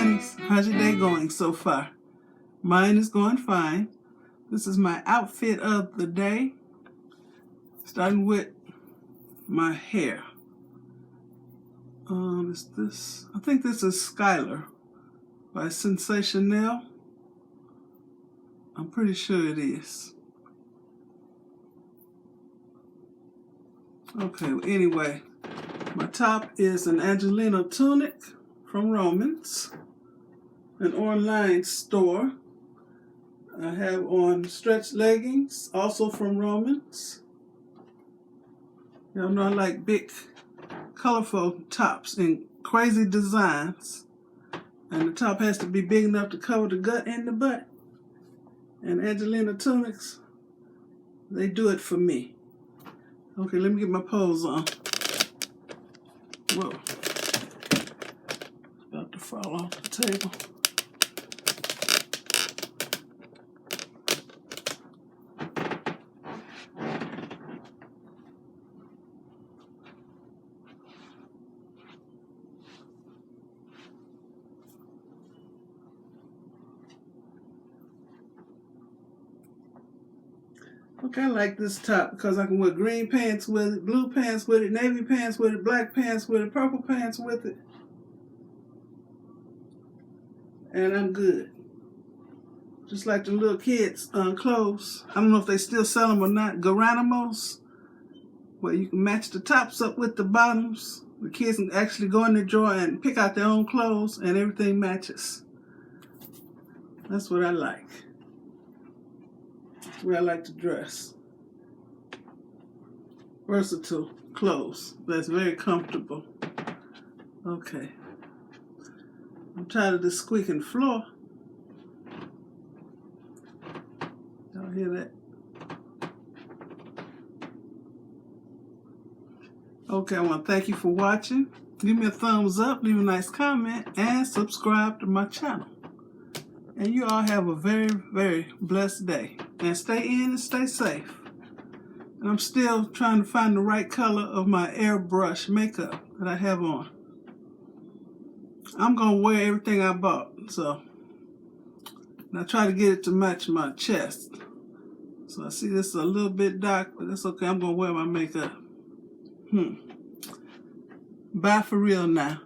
honeys. How's your day going so far? Mine is going fine. This is my outfit of the day. Starting with my hair. Is this? I think this is Skylar by Sensational. I'm pretty sure it is. Okay, anyway, my top is an Angelina Tunic from ROAMAN'S, an online store. I have on stretch leggings, also from ROAMAN'S. Y'all know I like big, colorful tops and crazy designs. And the top has to be big enough to cover the gut and the butt. And Angelina Tunics, they do it for me. Okay, let me get my pose on. Whoa. It's about to fall off the table. Okay, I like this top because I can wear green pants with it, blue pants with it, navy pants with it, black pants with it, purple pants with it. And I'm good. Just like the little kids' clothes. I don't know if they still sell them or not. Garanimos, where you can match the tops up with the bottoms. The kids can actually go in the drawer and pick out their own clothes and everything matches. That's what I like. Where I like to dress. Versatile clothes. That's very comfortable. Okay. I'm tired of this squeaking floor. Y'all hear that? Okay, I want to thank you for watching. Give me a thumbs up, leave a nice comment, and subscribe to my channel. And you all have a very, very blessed day. And stay in and stay safe. And I'm still trying to find the right color of my airbrush makeup that I have on. I'm going to wear everything I bought. So, and I try to get it to match my chest. So I see this is a little bit dark, but that's okay. I'm going to wear my makeup. Bye for real now.